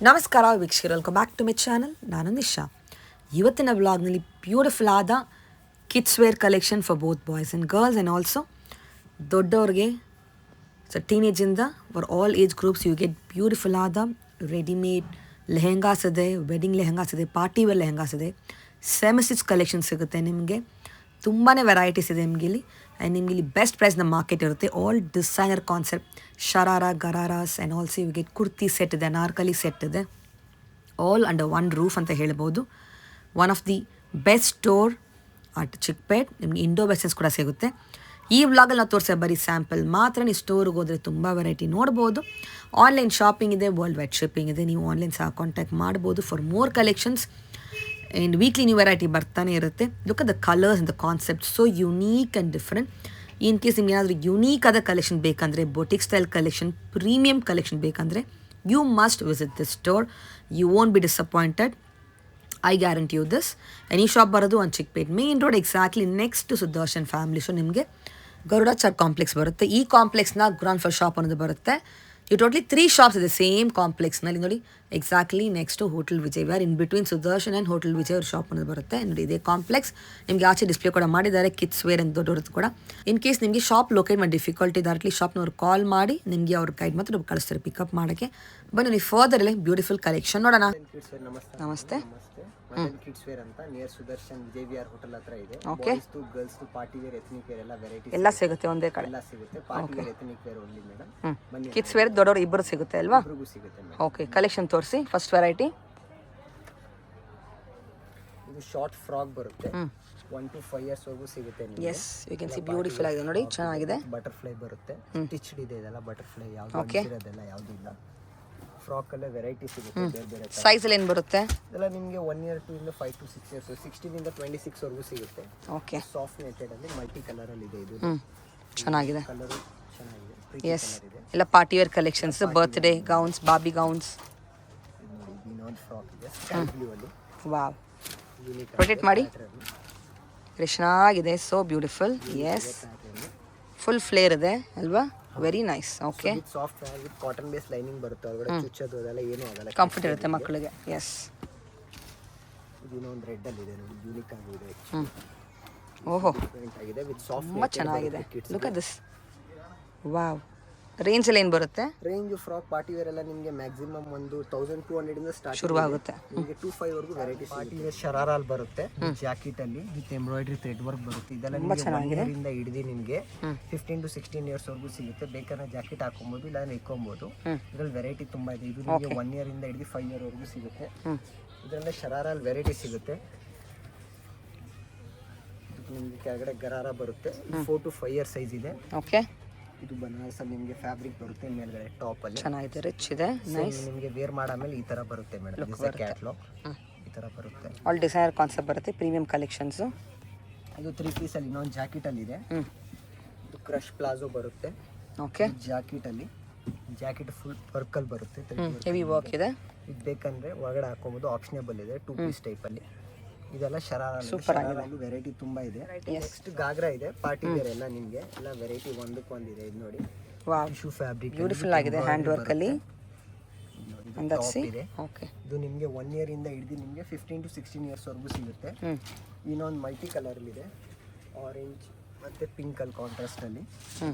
ನಮಸ್ಕಾರ ವೀಕ್ಷಕರು, welcome back to my channel. ನಾನು ನಿಶಾ. ಇವತ್ತಿನ ವ್ಲಾಗ್ನಲ್ಲಿ ಬ್ಯೂಟಿಫುಲ್ ಆದ kids wear collection for both boys and girls and also ದೊಡ್ಡವ್ರಿಗೆ ಟೀನೇಜಿಂದ for all age groups you get beautiful ಆದ ರೆಡಿಮೇಡ್ ಲೆಹೆಂಗಾಸ್ ಇದೆ, ವೆಡ್ಡಿಂಗ್ ಲೆಹೆಂಗಾಸ್ ಇದೆ, ಪಾರ್ಟಿ ವೇರ್ ಲೆಹೆಂಗಾಸ್ ಇದೆ, ಸೆಮಿ ಸ್ಟಿಚ್ ಕಲೆಕ್ಷನ್ ಸಿಗುತ್ತೆ ನಿಮಗೆ. ತುಂಬಾ ವೆರೈಟೀಸ್ ಇದೆ ನಿಮಗೆ ಇಲ್ಲಿ. ಆ್ಯಂಡ್ ನಿಮಗೆ ಇಲ್ಲಿ ಬೆಸ್ಟ್ ಪ್ರೈಸ್ನ ಮಾರ್ಕೆಟ್ ಇರುತ್ತೆ. All designer concept sharara ghararas and also ಇವಿಗೆ ಕುರ್ತಿ ಸೆಟ್ ಇದೆ, ಅನಾರ್ಕಲಿ ಸೆಟ್ ಇದೆ, ಆಲ್ ಅಂಡರ್ ಒನ್ ರೂಫ್ ಅಂತ ಹೇಳ್ಬೋದು. One of the best store at Chickpet. ನಿಮಗೆ ಇಂಡೋ ವೆಸ್ಟರ್ನ್ಸ್ ಕೂಡ ಸಿಗುತ್ತೆ. ಈ ವ್ಲಾಗಲ್ಲಿ ನಾವು ತೋರಿಸೋ ಬರೀ ಸ್ಯಾಂಪಲ್ ಮಾತ್ರ. ನೀವು ಸ್ಟೋರ್ಗೆ ಹೋದರೆ ತುಂಬ ವೆರೈಟಿ ನೋಡ್ಬೋದು. ಆನ್ಲೈನ್ ಶಾಪಿಂಗ್ ಇದೆ, ವರ್ಲ್ಡ್ ವೈಡ್ ಶಿಪ್ಪಿಂಗ್ ಇದೆ. ನೀವು ಆನ್ಲೈನ್ ಸಹ ಕಾಂಟ್ಯಾಕ್ಟ್ ಮಾಡ್ಬೋದು for more collections. And weekly new variety ಬರ್ತಾನೆ ಇರುತ್ತೆ. Look at the colours and the concept so unique and different. In case ನಿಮ್ಗೆ ಏನಾದರೂ ಯುನೀಕ್ ಆದ ಕಲೆಕ್ಷನ್ ಬೇಕಂದರೆ, boutique style collection, premium collection ಬೇಕಂದರೆ you must visit this store. You won't be disappointed, I guarantee you this. ಈ shop ಬರೋದು ಒಂದು Chickpet main road exactly next Sudarshan family show. ನಿಮಗೆ Garuda church complex ಬರುತ್ತೆ. ಈ ಕಾಂಪ್ಲೆಕ್ಸ್ನ ಗ್ರೌಂಡ್ ಫ್ಲೋರ್ ಶಾಪ್ ಅನ್ನೋದು ಬರುತ್ತೆ. ಈ ಟೋಟ್ಲಿ 3 ಶಾಪ್ಸ್ ಇದೆ ಸೇಮ್ ಕಾಂಪ್ಲೆಕ್ಸ್ನಲ್ಲಿ. ನೋಡಿ exactly next hotel Vijay Vihar, in between Sudarshan and hotel Vijay ಅವ್ರ ಶಾಪ್ ಅನ್ನೋದು ಬರುತ್ತೆ. ನೋಡಿ ಇದೇ ಕಾಂಪ್ಲೆಕ್ಸ್. ನಿಮಗೆ ಆಚೆ ಡಿಸ್ಪ್ಲೇ ಕೂಡ ಮಾಡಿದ್ದಾರೆ ಕಿಡ್ಸ್ ವೇರ್ ಅಂತ ದೊಡ್ಡವ್ರದ್ದು ಕೂಡ. ಇನ್ ಕೇಸ್ ನಿಮಗೆ ಶಾಪ್ ಲೊಕೇಟ್ ಮಾಡಿ ಡಿಫಿಕಲ್ಟಿ ಡೈರೆಕ್ಟ್ಲಿ ಶಾಪ್ನವ್ರು ಕಾಲ್ ಮಾಡಿ ನಿಮಗೆ ಅವ್ರ ಗೈಡ್ ಮಾತ್ರ ಕಳಿಸ್ತಾರೆ ಪಿಕಪ್ ಮಾಡೋಕ್ಕೆ. ಬನ್ನಿ ನೀವು ಫರ್ದರ್ ಅಲ್ಲಿ ಬ್ಯೂಟಿಫುಲ್ ಕಲೆಕ್ಷನ್ ನೋಡೋಣ. ನಮಸ್ತೆ. ಕಿಡ್ಸ್ ವೇರ್ ಅಂತ ನಿಯರ್ ಸುದರ್ಶನ್ ವಿಜಯ್ ವಿಹಾರ್ ಹೋಟೆಲ್ ಹತ್ರ ಇದೆ. Boys to girls to party wear, ethnic wear ಎಲ್ಲ ವೆರೈಟಿ ಎಲ್ಲ ಸಿಗುತ್ತೆ ಒಂದೇ ಕಡೆ. ಎಲ್ಲ ಸಿಗುತ್ತೆ. Party wear, ethnic wear only madam. ಬನ್ನಿ, ಕಿಡ್ಸ್ ವೇರ್ ದೊಡ್ಡವರು ಇಬ್ಬರು ಸಿಗುತ್ತೆ ಅಲ್ವಾ? ಇಬ್ಬರಿಗೂ ಸಿಗುತ್ತೆ ಮೇಡಮ್. ಓಕೆ, ಕಲೆಕ್ಷನ್ ತೋರಿಸಿ. ಫಸ್ಟ್ ವೆರೈಟಿ ಇದು ಶಾರ್ಟ್ ಫ್ರಾಕ್ ಬರುತ್ತೆ. 1 to 5 years ವರೆಗೂ ಸಿಗುತ್ತೆ ನಿಮಗೆ. Yes, you can see beautiful ಆಗಿದೆ ನೋಡಿ, ಚೆನ್ನಾಗಿದೆ. ಬಟರ್ಫ್ಲೈ ಬರುತ್ತೆ, ಸ್ಟಿಚ್ಡ್ ಇದೆ. ಇದೆಲ್ಲ ಬಟರ್ಫ್ಲೈ ಯಾವುದು ಇರೋದೆಲ್ಲ ಯಾವುದು ಇಲ್ಲ. ಫ್ರಾಕ್ ಅಲ್ಲೇ ವೆರೈಟಿ ಸಿಗುತ್ತೆ ಬೇರೆ ಬೇರೆ. ಸೈಜ್ ಅಲ್ಲಿ ಏನು ಬರುತ್ತೆ? ಇದೆಲ್ಲ ನಿಮಗೆ 1 year to 5 to 6 years, 16 ಇಂದ 26 ವರೆಗೂ ಸಿಗುತ್ತೆ. ಓಕೆ, ಸಾಫ್ಟ್ ನೆಟೆಡ್ ಅಲ್ಲಿ ಮಲ್ಟಿ ಕಲರ್ ಅಲ್ಲಿ ಇದೆ. ಇದು ಚೆನ್ನಾಗಿದೆ, ಕಲರ್ ಚೆನ್ನಾಗಿದೆ. ಎಸ್, ಎಲ್ಲ party wear collections, birthday gowns, ಬಾಬಿ ಗೌನ್ಸ್. ನೋಡಿ ಇನ್ನೊಂದು ಫ್ರಾಕ್ ಇದೆ ಸ್ಕೈ ಬ್ಲೂ ಅಲ್ಲಿ. ವಾವ್, ರೊಟೇಟ್ ಮಾಡಿ. ಚೆನ್ನಾಗಿದೆ, so beautiful. Yes, full flare ಇದೆ ಅಲ್ವಾ? Very nice. Okay, soft with cotton base lining ಬರುತ್ತೆ. ಒಳಗಡೆ ಚುಚ್ಚೋದು ಅದೆಲ್ಲ ಏನೂ ಆಗಲ್ಲ, ಕಂಫರ್ಟ್ ಇರುತ್ತೆ ಮಕ್ಕಳಿಗೆ. ಎಸ್, ಇದು ಇನ್ನೊಂದು ರೆಡ್ ಅಲ್ಲಿ ಇದೆ ನೋಡಿ, ಯೂನಿಕ್ ಆಗಿದೆ. ಓಹೋ, ಡಿಫರೆಂಟ್ ಆಗಿದೆ ವಿತ್ ಸಾಫ್ಟ್. ತುಂಬ ಚೆನ್ನಾಗಿದೆ. Look at this. Wow, range ಅಲ್ಲಿ ಏನು ಬರುತ್ತೆ? ರೇಂಜ್ ಫ್ರಾಕ್ ಪಾರ್ಟಿ ವೇರ್ ಎಲ್ಲ ನಿಮಗೆ ಮ್ಯಾಕ್ಸಿಮಮ್ ಒಂದು 1200 ಇಂದ ಸ್ಟಾರ್ಟ್ ಶುರುವಾಗುತ್ತೆ. ನಿಮಗೆ 2-5 ವರೆಗೂ ವೆರೈಟಿ. ಪಾರ್ಟಿ ವೇರ್ ಶರಾರಾಲ್ ಬರುತ್ತೆ, ಜಾಕೆಟ್ ಅಲ್ಲಿ ವಿತ್ ಎಂಬ್ರಾಯ್ಡ್ರಿ ಥ್ರೆಡ್ ವರ್ಕ್ ಬರುತ್ತೆ. ಇದೆಲ್ಲ ನಿಮಗೆ 1 year ಇಂದ ಹಿಡಿದು ನಿಮಗೆ 15 to 16 years ವರೆಗೂ ಸಿಗುತ್ತೆ. ಬೇಕಾದ್ರೆ ಜಾಕೆಟ್ ಹಾಕೊಬಹುದು, ಇಲ್ಲ ಇಕ್ಕೊಬಹುದು. ಇದ್ರಲ್ಲಿ ವೆರೈಟಿ ತುಂಬಾ ಇದೆ. ಇದು ನಿಮಗೆ 1 year ಇಂದ ಹಿಡಿದು 5 year ವರೆಗೂ ಸಿಗುತ್ತೆ. ಇದರಲ್ಲೇ ಶರಾರಾಲ್ ವೆರೈಟಿ ಸಿಗುತ್ತೆ. ನಿಮಗೆ ಕೆಳಗಡೆ ಗರಾರ ಬರುತ್ತೆ. 4 to 5 year ಸೈಜ್ ಇದೆ. ಓಕೆ, ಇದು ಬನಾರಸ್ ಅಲ್ಲಿ ನಿಮಗೆ ಫ್ಯಾಬ್ರಿಕ್ ಬರುತ್ತೆ. ಮೇಲ್ಗಡೆ ಟಾಪ್ ಅಲ್ಲಿ ಚೆನ್ನಾಗಿದೆ, ರಿಚ್ ಇದೆ, ನೈಸ್. ನಿಮಗೆ ವೇರ್ ಮಾಡಾದ್ಮೇಲೆ ಈ ತರ ಬರುತ್ತೆ ಮೇಡಮ್. ಇದು ಕ್ಯಾಟಲಾಗ್ ಈ ತರ ಬರುತ್ತೆ. ಆಲ್ ಡಿಸೈನರ್ ಕಾನ್ಸೆಪ್ಟ್ ಬರುತ್ತೆ, ಪ್ರೀಮಿಯಂ ಕಲೆಕ್ಷನ್ಸ್. ಇದು 3 ಪೀಸ್ ಅಲ್ಲಿ ಇನ್ನೊಂದು ಜಾಕೆಟ್ ಅಲ್ಲಿ ಇದೆ. ಇದು ಕ್ರಶ್ ಪ್ಲಾಜೋ ಬರುತ್ತೆ. ಓಕೆ, ಜಾಕೆಟ್ ಅಲ್ಲಿ ಜಾಕೆಟ್ ಫುಲ್ ವರ್ಕ್ ಅಲ್ಲಿ ಬರುತ್ತೆ. ಹೆವಿ ವರ್ಕ್ ಇದೆ. ಇದು ಬೇಕಂದ್ರೆ ಒಳಗಡೆ ಹಾಕೋಬಹುದು, ಆಪ್ಷನೇಬಲ್ ಇದೆ. 2 ಪೀಸ್ ಟೈಪ್ ಅಲ್ಲಿ. ಇದೆಲ್ಲ ಶರಾರ ವೆರೈಟಿ ತುಂಬಾ ಇದೆ. ನೆಕ್ಸ್ಟ್ ಗಾಗ್ರಾ ಇದೆ, ಪಾರ್ಟಿ ವೇರ್ ಎಲ್ಲ ನಿಮಗೆ ಎಲ್ಲ ವೆರೈಟಿ ಒಂದಕ್ಕೊಂದಿದೆ. ಇದು ನೋಡಿ, ಟಿಶ್ಯೂ ಫ್ಯಾಬ್ರಿಕ್ ಬ್ಯೂಟಿಫುಲ್ ಆಗಿದೆ, ಹ್ಯಾಂಡ್ ವರ್ಕ್ ಅಲ್ಲಿ. ಓಕೆ, ಇದು ನಿಮಗೆ 1 year ಇಂದ ಹಿಡಿದು ನಿಮಗೆ 15 to 16 years ವರೆಗೂ ಸಿಗುತ್ತೆ. ಇನ್ನೊಂದು ಮಲ್ಟಿ ಕಲರ್ ಅಲ್ಲಿ ಇದೆ, ಆರೆಂಜ್ ಮತ್ತೆ ಪಿಂಕ್ ಅಲ್ಲಿ ಕಾಂಟ್ರಾಸ್ಟ್ ಅಲ್ಲಿ.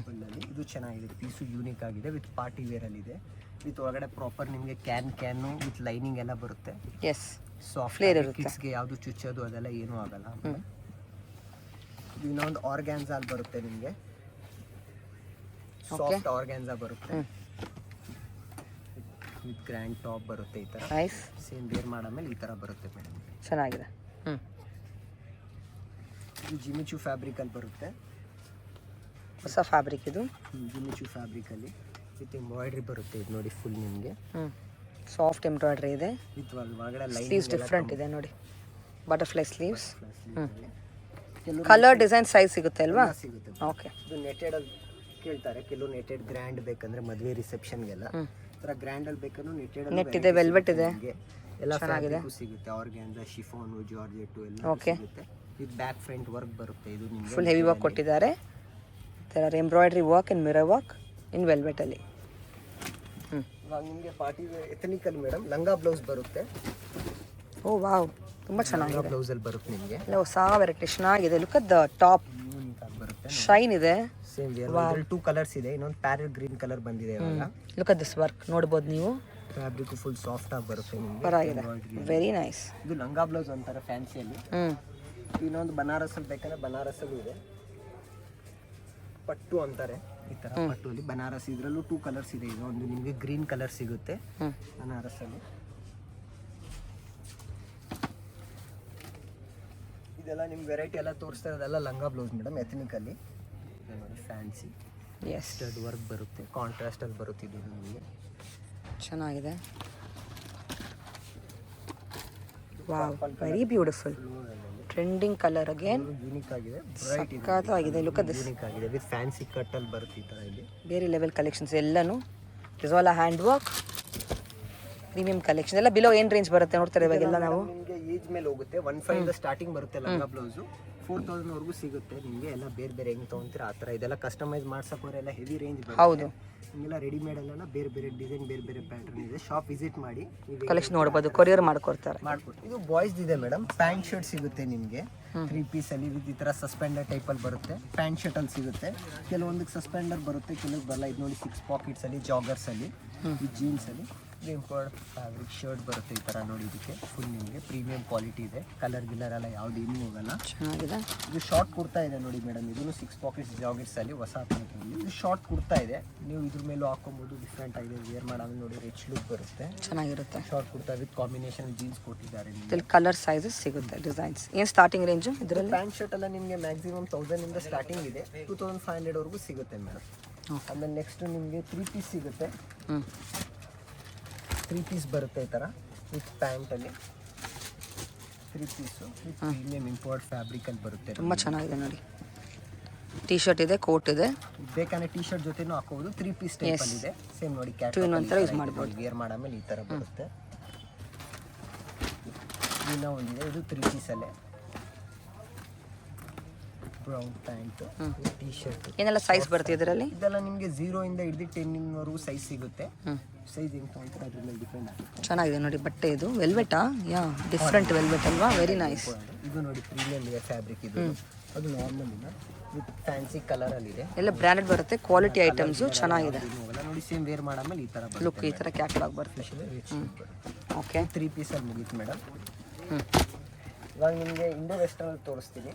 ಇದು ಚೆನ್ನಾಗಿದೆ, ಪೀಸು ಯೂನಿಕ್ ಆಗಿದೆ. ವಿತ್ ಪಾರ್ಟಿ ವೇರ್ ಅಲ್ಲಿ ಇದೆ. ವಿತ್ ಒಳಗಡೆ ಪ್ರಾಪರ್ ನಿಮಗೆ ಕ್ಯಾನು ವಿತ್ ಲೈನಿಂಗ್ ಎಲ್ಲ ಬರುತ್ತೆ. ಎಸ್, ಸಾಫ್ಟ್ ಫ್ಲೇರ್ ಇರುತ್ತೆ. ಕಿಡ್ಸ್ಗೆ ಯಾವುದು ಚುಚ್ಚೋದು ಅದೆಲ್ಲ ಏನೂ ಆಗಲ್ಲ. ಇದು ಇನ್ನೊಂದು ಆರ್ಗ್ಯಾನ್ಸಾ ಅಲ್ಲಿ ಬರುತ್ತೆ ನಿಮಗೆ, ಸಾಫ್ಟ್ ಆರ್ಗ್ಯಾನ್ಸಾ ಬರುತ್ತೆ. ವಿತ್ ಗ್ರ್ಯಾಂಡ್ ಟಾಪ್ ಬರುತ್ತೆ. ಈ ತರ ನೈಸ್, ಸೇಮ್ ವೇರ್ ಮಾಡಾದ್ಮೇಲೆ ಈ ತರ ಬರುತ್ತೆ ಮೇಡಮ್, ಚೆನ್ನಾಗಿದೆ. ಇದು ಜಿಮಿಚು ಫ್ಯಾಬ್ರಿಕ್ ಅಲ್ಲಿ ಬರುತ್ತೆ. ಹೊಸ ಫ್ಯಾಬ್ರಿಕ್ ಇದು, ಜಿಮಿಚು ಫ್ಯಾಬ್ರಿಕ್ ಅಲ್ಲಿ ವಿತ್ ಎಂಬ್ರಾಯ್ಡ್ರಿ ಬರುತ್ತೆ. ಇದು ನೋಡಿ ಫುಲ್ ನಿಮಗೆ ಸಾಫ್ಟ್ ಎಂಬ್ರಾಯ್ಡ್ರಿ ಇದೆ. ವಿತ್ ಒಳಗಡೆ ಸ್ಲೀವ್ಸ್ ಡಿಫ್ರೆಂಟ್ ಇದೆ ನೋಡಿ, butterfly sleeves. Colour design size ಸಿಗುತ್ತೆ ಅಲ್ವಾ? ಸಿಗುತ್ತೆ. ಓಕೆ, ಇದು ನೆಟೆಡ್ ಅಲ್ಲಿ ಕೇಳ್ತಾರೆ ಕೆಲವು. ನೆಟೆಡ್ ಗ್ರ್ಯಾಂಡ್ ಬೇಕಂದ್ರೆ ಮದುವೆ ರಿಸೆಪ್ಷನ್ಗೆಲ್ಲ ತರ ಗ್ರ್ಯಾಂಡ್ ಅಲ್ಲಿ ಬೇಕಂದ್ರೆ ನೆಟ್ ಇದೆ, ವೆಲ್ವೆಟ್ ಇದೆ, ಎಲ್ಲ ಚೆನ್ನಾಗಿದೆ ಸಿಗುತ್ತೆ. ಆರ್ಗ್ಯಾನ್ಸಾ, ಶಿಫಾನು, ಜಾರ್ಜೆಟ್ ಎಲ್ಲ ಸಿಗುತ್ತೆ. ವಿತ್ ಬ್ಯಾಕ್ ಫ್ರಂಟ್ ವರ್ಕ್ ಬರುತ್ತೆ. ಇದು ನಿಮಗೆ ಫುಲ್ ಹೆವಿ ವರ್ಕ್ ಕೊಟ್ಟಿದ್ದಾರೆ. ತರ embroidery work and mirror work in velvet ಅಲ್ಲಿ. ಇವಾಗ ನಿಮಗೆ ಪಾರ್ಟಿ ಎಥನಿಕಲ್ ಮೇಡಮ್ ಲಂಗ ಬ್ಲೌಸ್ ಬರುತ್ತೆ. ಓ ವಾವ್, ತುಂಬ ಲಂಗ ಚೆನ್ನಾಗಿದೆ. ಬ್ಲೌಸಲ್ಲಿ ಬರುತ್ತೆ ನಿಮಗೆ. ಎಲ್ಲ ಹೊಸ ವೆರೈಟಿ ಚೆನ್ನಾಗಿದೆ. Look at the top, unique ಆಗಿ ಬರುತ್ತೆ. ಶೈನ್ ಇದೆ. ಸೇಮ್ ವೇರ್ 2 ಕಲರ್ಸ್ ಇದೆ. ಇನ್ನೊಂದು ಪ್ಯಾರೆಟ್ ಗ್ರೀನ್ ಕಲರ್ ಬಂದಿದೆ ಇವಾಗ. ಲುಕ್ ಅಟ್ ದಿಸ್ ವರ್ಕ್ ನೋಡ್ಬೋದು ನೀವು. ಫ್ಯಾಬ್ರಿಕ್ ಫುಲ್ ಸಾಫ್ಟ್ ಆಗಿ ಬರುತ್ತೆ ನಿಮಗೆ. ಪರವಾಗಿಲ್ಲ, ವೆರಿ ನೈಸ್. ಇದು ಲಂಗ ಬ್ಲೌಸ್ ಅಂತಾರೆ ಫ್ಯಾನ್ಸಿಯಲ್ಲಿ. ಇನ್ನೊಂದು ಬನಾರಸಲ್ಲಿ ಬೇಕಂದ್ರೆ ಬನಾರಸಲ್ಲೂ ಇದೆ. ಪಟ್ಟು ಅಂತಾರೆ ಈ ತರ ಪಟ್ಟು ಅಲ್ಲಿ ಬನಾರಸ್. ಇದರಲ್ಲೂ 2 ಕಲರ್ಸ್ ಇದೆ. ಈಗ ಒಂದು ನಿಮಗೆ ಗ್ರೀನ್ ಕಲರ್ ಸಿಗುತ್ತೆ ಬನಾರಸಲ್ಲಿ. ಇದೆಲ್ಲ ನಿಮ್ಗೆ ವೆರೈಟಿ ಎಲ್ಲ ತೋರಿಸ್ತಾ ಇರೋದೆಲ್ಲ ಲಂಗ ಬ್ಲೌಸ್ ಮೇಡಮ್ ಎಥನಿಕಲ್ಲಿ. ನೋಡಿ ಫ್ಯಾನ್ಸಿ ಎಸ್, ಸ್ಟಡ್ ವರ್ಕ್ ಬರುತ್ತೆ, ಕಾಂಟ್ರಾಸ್ಟ್ ಅಲ್ಲಿ ಬರುತ್ತೆ. ಇದು ನಿಮಗೆ ಚೆನ್ನಾಗಿದೆ. Wow, very beautiful. Trending colour again, unique ಆಗಿದೆ, ಬ್ರೈಟ್ ಇದೆ, ಸಖತ್ತಾಗಿದೆ. ಲುಕ್ ಅಟ್ ದಿಸ್, ಯೂನಿಕ್ ಆಗಿದೆ ವಿತ್ ಫ್ಯಾನ್ಸಿ ಕಟ್ ಅಲ್ಲಿ ಬರುತ್ತೆ ಈ ತರ. ಇಲ್ಲಿ ಬೇರೆ ಲೆವೆಲ್ ಕಲೆಕ್ಷನ್ಸ್ ಎಲ್ಲನೂ. It is all hand work, premium collection. ಎಲ್ಲ ಬಿಲೋ ಏನು ರೇಂಜ್ ಬರುತ್ತೆ ನೋಡ್ತಾರೆ ಇವಾಗೆಲ್ಲ ನಾವು. ನಿಮಗೆ ಏಜ್ ಮೇಲೆ ಹೋಗುತ್ತೆ. 1.5 ಇಂದ ಸ್ಟಾರ್ಟಿಂಗ್ ಬರುತ್ತೆ ಲಂಗ ಬ್ಲೌಸ್. 4,000 ವರೆಗೂ ಸಿಗುತ್ತೆ ನಿಮಗೆ. ಎಲ್ಲ ಬೇರೆ ಬೇರೆ ಹೆಂಗ್ ತೊಗೊಂತೀರ ಆ ಥರ. ಇದೆಲ್ಲ ಕಸ್ಟಮೈಸ್ ಮಾಡ್ಸಕ್ ಹೋದ್ರೆ ಎಲ್ಲ ಹೆವಿ ರೇಂಜ್ ಬರುತ್ತೆ. ಹೌದು, ನಿಮಗೆಲ್ಲ ರೆಡಿಮೇಡ್ ಎಲ್ಲ ಬೇರೆ ಬೇರೆ ಡಿಸೈನ್, ಬೇರೆ ಬೇರೆ ಪ್ಯಾಟರ್ನ್ ಇದೆ. ಶಾಪ್ ವಿಸಿಟ್ ಮಾಡಿ ಕಲೆಕ್ಷನ್ ನೋಡ್ಬೋದು. ಕೊರಿಯರ್ ಮಾಡ್ಕೊಡ್ತಾರೆ. ಮಾಡ್ಕೊಡ್ತೀವಿ. ಇದು ಬಾಯ್ಸ್ ಇದೆ ಮೇಡಮ್. ಪ್ಯಾಂಟ್ ಶರ್ಟ್ ಸಿಗುತ್ತೆ ನಿಮಗೆ 3 ಪೀಸ್ ಅಲ್ಲಿ ವಿತ್ ಈ ತರ ಸಸ್ಪೆಂಡರ್ ಟೈಪ್ ಅಲ್ಲಿ ಬರುತ್ತೆ. ಪ್ಯಾಂಟ್ ಶರ್ಟ್ ಅಲ್ಲಿ ಸಿಗುತ್ತೆ. ಕೆಲವೊಂದಕ್ಕೆ ಸಸ್ಪೆಂಡರ್ ಬರುತ್ತೆ, ಕೆಲವೊಂದು ಬರಲ್ಲ. ಇದು ನೋಡಿ 6 ಪಾಕೆಟ್ಸ್ ಅಲ್ಲಿ, ಜಾಗರ್ಸ್ ಅಲ್ಲಿ, ಈ ಜೀನ್ಸ್ ಅಲ್ಲಿ ಇಂಪೋರ್ಟ್ ಫ್ಯಾಬ್ರಿಕ್ ಶರ್ಟ್ ಬರುತ್ತೆ ಈ ತರ. ನೋಡಿ ಇದಕ್ಕೆ ಫುಲ್ ನಿಮಗೆ ಪ್ರೀಮಿಯಂ ಕ್ವಾಲಿಟಿ ಇದೆ. ಕಲರ್ ಗಿಲ್ಲರ್ ಎಲ್ಲ ಯಾವ್ದು ಇನ್ನೂ ಹೋಗಲ್ಲ. ಚೆನ್ನಾಗಿದೆ. ಇದು ಶಾರ್ಟ್ ಕುರ್ತಾ ಇದೆ ನೋಡಿ ಮೇಡಮ್. ಇದನ್ನು 6 ಪಾಕೆಟ್ಸ್ ಜಾಗರ್ಸ್ ಅಲ್ಲಿ ಹೊಸ ಪ್ಯಾಟರ್ನ್. ಇದು ಶಾರ್ಟ್ ಕುರ್ತಾ ಇದೆ. ನೀವು ಇದ್ರ ಮೇಲೂ ಹಾಕೊಬಹುದು. ಡಿಫ್ರೆಂಟ್ ಆಗಿದೆ. ವೇರ್ ಮಾಡಾಮೇಲೆ ನೋಡಿ ರಿಚ್ ಲುಕ್ ಬರುತ್ತೆ. ಚೆನ್ನಾಗಿರುತ್ತೆ. Short kurta with combination jeans ಕೊಟ್ಟಿದ್ದಾರೆ. ಇದರಲ್ಲಿ ಕಲರ್ ಸೈಜಸ್ ಸಿಗುತ್ತೆ, ಡಿಸೈನ್ಸ್. ಏನು ಸ್ಟಾರ್ಟಿಂಗ್ ರೇಂಜು ಇದರಲ್ಲಿ? ಪ್ಯಾಂಟ್ ಶರ್ಟ್ ಎಲ್ಲ ನಿಮಗೆ ಮ್ಯಾಕ್ಸಿಮಮ್ 1000 ಇಂದ ಸ್ಟಾರ್ಟಿಂಗ್ ಇದೆ. 2500 ವರೆಗೂ ಸಿಗುತ್ತೆ ಮೇಡಮ್. ಆಮೇಲೆ ನೆಕ್ಸ್ಟ್ ನಿಮಗೆ 3 ಪೀಸ್ ಸಿಗುತ್ತೆ. 3 ಪೀಸ್ ಬರುತ್ತೆ ಈ ಥರ ವಿತ್ ಪ್ಯಾಂಟಲ್ಲಿ. 3 ಪೀಸು ವಿತ್ ಪ್ರೀಮಿಯಂ ಇಂಪೋರ್ಟ್ ಫ್ಯಾಬ್ರಿಕಲ್ಲಿ ಬರುತ್ತೆ. ತುಂಬ ಚೆನ್ನಾಗಿದೆ ನೋಡಿ. ಟೀ ಶರ್ಟ್ ಇದೆ, ಕೋಟ್ ಇದೆ. ಬೇಕಂದ್ರೆ ಟೀ ಶರ್ಟ್ ಜೊತೆನೂ ಹಾಕೋಬಹುದು. 3 ಪೀಸ್ ಟೈಪಲ್ಲಿ ಇದೆ. ಸೇಮ್ ನೋಡಿ ಕ್ಯಾಟ್ ಒಂಥರ ಯೂಸ್ ಮಾಡ್ಬೋದು. ವೇರ್ ಮಾಡಾಮೇಲೆ ಈ ಥರ ಬರುತ್ತೆ. ಇನ್ನೂ ಒಂದಿದೆ, ಇದು 3 ಪೀಸಲ್ಲೇ. Brown pant, T shirt. ಏನೆಲ್ಲ ಸೈಜ್ ಬರುತ್ತೆ ಇದರಲ್ಲಿ? ಇದೆಲ್ಲ ನಿಮಗೆ 0 ಇಂದ ಹಿಡಿದು 10 ವರೆಗೂ ಸೈಜ್ ಸಿಗುತ್ತೆ. ಸೈಜ್ ಹೆಂಗೆ ತೊಗೊಂತಾರೆ ಅದ್ರ ಮೇಲೆ ಡಿಪೆಂಡ್ ಆಗುತ್ತೆ. ಚೆನ್ನಾಗಿದೆ ನೋಡಿ ಬಟ್ಟೆ. ಇದು ವೆಲ್ವೆಟಾ? ಯಾ, ಡಿಫ್ರೆಂಟ್ ವೆಲ್ವೆಟ್ ಅಲ್ವಾ? Very nice. ಇದು ನೋಡಿ ಪ್ರೀಮಿಯಂ ಇದೆ ಫ್ಯಾಬ್ರಿಕ್. ಇದು ಅದು ನಾರ್ಮಲ್ ಇಲ್ಲ, ವಿತ್ ಫ್ಯಾನ್ಸಿ ಕಲರ್ ಅಲ್ಲಿ ಇದೆ. ಎಲ್ಲ ಬ್ರ್ಯಾಂಡೆಡ್ ಬರುತ್ತೆ, ಕ್ವಾಲಿಟಿ ಐಟಮ್ಸ್ ಚೆನ್ನಾಗಿದೆ. ನೋಡಿ ಸೇಮ್ ವೇರ್ ಮಾಡಾಮೇಲೆ ಈ ತರ ಬರುತ್ತೆ. ಲುಕ್ ಈ ತರ ಕ್ಯಾಟಲಾಗ್ ಬರುತ್ತೆ. ಓಕೆ, 3 ಪೀಸ್ ಅಲ್ಲಿ ಮುಗೀತು ಮೇಡಮ್. ಇವಾಗ ನಿಮಗೆ ಇಂಡೋ ವೆಸ್ಟರ್ನ್ ಅಲ್ಲಿ ತೋರಿಸ್ತೀನಿ.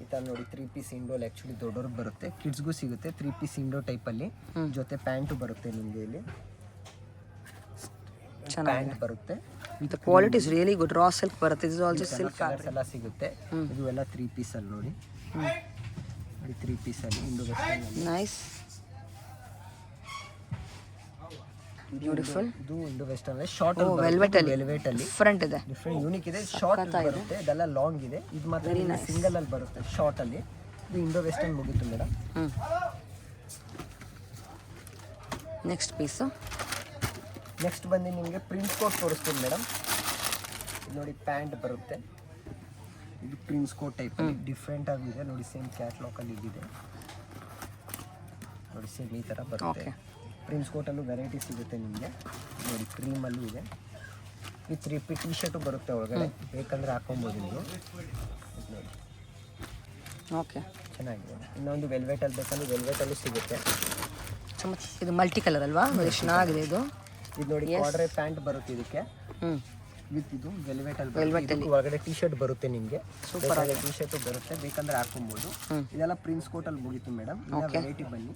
ಈ ತರ ನೋಡಿ 3 ಪೀಸ್ ಇಂಡೋಲ್ ಆಕ್ಚುಲಿ ದೊಡ್ಡವ್ರಿಗೆ ಬರುತ್ತೆ, ಕಿಡ್ಸ್ಗೂ ಸಿಗುತ್ತೆ. 3 ಪೀಸ್ ಇಂಡೋ ಟೈಪ್ ಅಲ್ಲಿ ಜೊತೆ ಪ್ಯಾಂಟು ಬರುತ್ತೆ ನಿಮಗೆ. ಇಲ್ಲಿ ಪ್ಯಾಂಟ್ ಬರುತ್ತೆ. The quality is really good. Raw silk ಬರುತ್ತೆ. This is also silk fabric ಎಲ್ಲ ಸಿಗುತ್ತೆ. ಇದು ಎಲ್ಲ 3 ಪೀಸ್ ಅಲ್ಲಿ ನೋಡಿ. ನೋಡಿ 3 ಪೀಸ್ ಅಲ್ಲಿ ಇಂಡೋ ವೆಸ್ಟರ್ನ್ ಅಲ್ಲಿ. Nice, beautiful. ಇದು ಇಂಡೋ ವೆಸ್ಟರ್ನ್ ಅಲ್ಲಿ ಶಾರ್ಟ್ ವೆಲ್ವೆಟ್ ಅಲ್ಲಿ ಡಿಫರೆಂಟ್ ಇದೆ, ಡಿಫರೆಂಟ್ ಯೂನಿಕ್ ಇದೆ. ಶಾರ್ಟ್ ಬರುತ್ತೆ, ಇದೆಲ್ಲ ಲಾಂಗ್ ಇದೆ. ಇದು ಮಾತ್ರ ಸಿಂಗಲ್ ಅಲ್ಲಿ ಬರುತ್ತೆ ಶಾರ್ಟ್ ಅಲ್ಲಿ. ಇದು ಇಂಡೋ ವೆಸ್ಟರ್ನ್ ಮುಗೀತು ಮೇಡಮ್. Next piece. ನೆಕ್ಸ್ಟ್ ಬಂದು ನಿಮಗೆ ಪ್ರಿನ್ಸ್ ಕೋಟ್ ತೋರಿಸ್ತೀನಿ ಮೇಡಮ್. ನೋಡಿ ಪ್ಯಾಂಟ್ ಬರುತ್ತೆ. ಇದು ಪ್ರಿನ್ಸ್ ಕೋಟ್ ಟೈಪ್ ಅಲ್ಲಿ ಡಿಫ್ರೆಂಟ್ ಆಗಿದೆ ನೋಡಿ. ಸೇಮ್ ಕ್ಯಾಟ್ಲಾಗ್ ಅಲ್ಲಿ ಇದೆ ನೋಡಿ. ಸೇಮ್ ಈ ತರ ಬರುತ್ತೆ. ಪ್ರಿನ್ಸ್ ಕೋಟಲ್ಲೂ ವೆರೈಟಿ ಸಿಗುತ್ತೆ ನಿಮಗೆ. ನೋಡಿ ಕ್ರೀಮಲ್ಲೂ ಇದೆ. ವಿತ್ ರಿಪೀಟ್ ಟೀ ಶರ್ಟು ಬರುತ್ತೆ ಒಳಗಡೆ. ಬೇಕಂದ್ರೆ ಹಾಕೊಬೋದು ನೀವು. ನೋಡಿ ಓಕೆ, ಚೆನ್ನಾಗಿದೆ. ಇನ್ನೊಂದು ವೆಲ್ವೆಟಲ್ಲಿ ಬೇಕಂದ್ರೆ ವೆಲ್ವೆಟಲ್ಲೂ ಸಿಗುತ್ತೆ. ಇದು ಮಲ್ಟಿ ಕಲರ್ ಅಲ್ವಾ? ಚೆನ್ನಾಗಿದೆ ಇದು. ಇದು ನೋಡಿ ಕ್ವಾಡ್ರೆ ಪ್ಯಾಂಟ್ ಬರುತ್ತೆ ಇದಕ್ಕೆ. ವಿತ್ ಇದು ವೆಲ್ವೆಟಲ್ಲಿ ಒಳಗಡೆ ಟೀ ಶರ್ಟ್ ಬರುತ್ತೆ ನಿಮಗೆ. ಸೂಪರ್ ಆಗಿ ಟೀ ಶರ್ಟ್ ಬರುತ್ತೆ, ಬೇಕಂದ್ರೆ ಹಾಕೊಬೋದು. ಇದೆಲ್ಲ ಪ್ರಿನ್ಸ್ ಕೋಟಲ್ಲಿ ಮುಗೀತು ಮೇಡಮ್. ವೆರೈಟಿ ಬನ್ನಿ,